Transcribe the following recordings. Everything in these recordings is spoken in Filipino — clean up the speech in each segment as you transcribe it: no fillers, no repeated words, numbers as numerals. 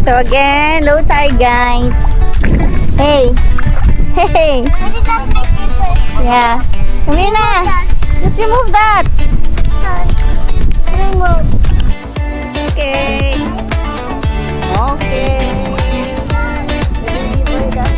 So again, low tide guys. Hey. Hey. Yeah. Come here na. Just remove that. Remove. Okay. Okay. Deliver the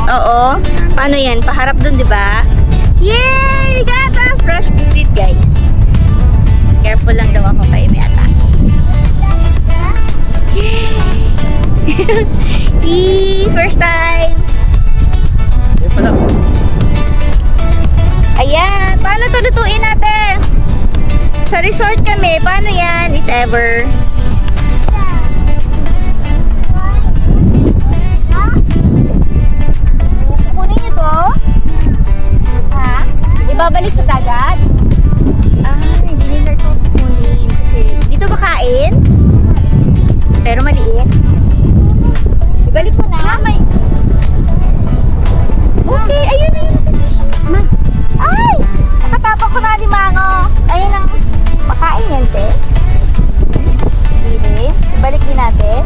Oo. Paano yan? Paharap dun, di ba? Yay! We got a fresh pusit, guys. Careful lang daw ako kay Meta. Yay! First time! Ayan. Paano ito lutuin natin? Sa resort kami. Paano yan? If ever. Ibabalik sa dagat? Hindi nila ito kukunin. Kasi dito ba kain? Pero maliit. Ibalik mo na. Okay, ayun na yun sa fish. Ay! Nakatapak ko na limango. Ayun ang makain yan, te. Sige. Ibalik din natin.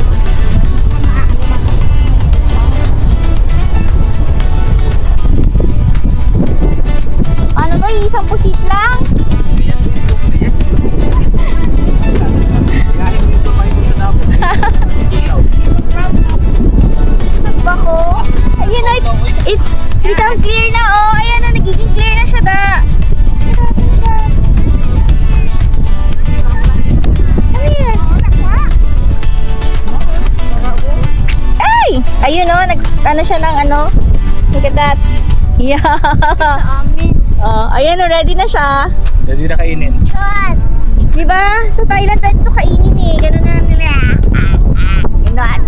Ano to? Isang pusit lang? Isang bako. Ayun na, it's become clear na, oh. Ayan na, nagiging clear na siya, da. Ano yan? Ay! Ayun, oh. Ano siya ng ano? Look at that. Yeah. Ayan, ready na siya. Ready na kainin. Diba? Sa Thailand, pwede ito kainin eh. Ganun na nila. Ganun.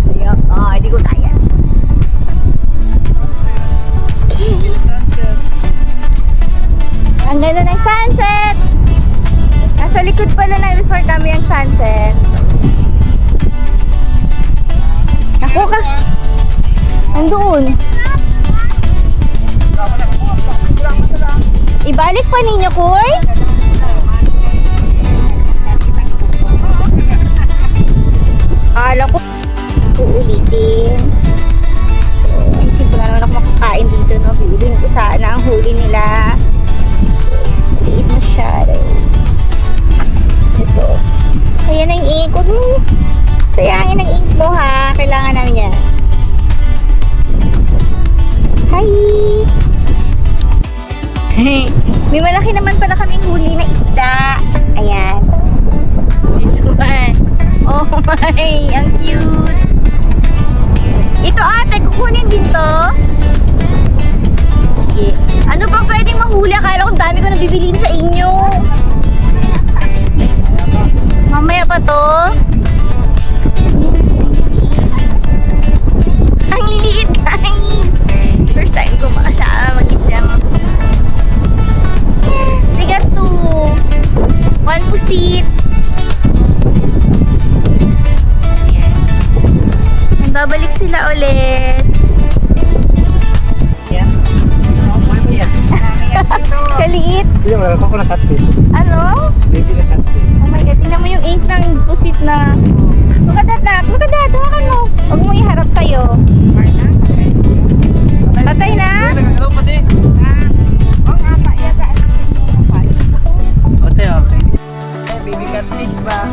Ayun. Hindi ko kaya. Okay. Ang ganda ng sunset. yung sunset. Ako ka. Nandoon. Ibalik pa ninyo, Koy. Akala ko uulitin. So, hindi ko na naman ako makakain dito, no? Bibilin ko sana ang huli nila. Maliit masyado. Ito. Ayan ang ink. Huwag mo sayangin ang ink mo, ha? Kailangan namin yan. Hi! May malaki naman pala kaming huli na isda. Ayan. This one. Oh my, ang cute. Ito ate, kukunin din to. Sige. Ano pa pwedeng mahuli? Akala ko dami ko na bibiliin sa inyo. Mamaya pa to. Ang liliit, guys. First time ko makasama mag-isla. Bigat to. One pusit. Babalik sila ulit. Yeah. Kaliit. Hindi, wala ko na catfish. Ano? Baby na catfish. Oh my God, tingnan mo yung ink ng pusit na. Makadat. Hawakan mo. Huwag mo iharap sa'yo. Patay na? Hello, pati. Ote, okay. Baby catfish ba?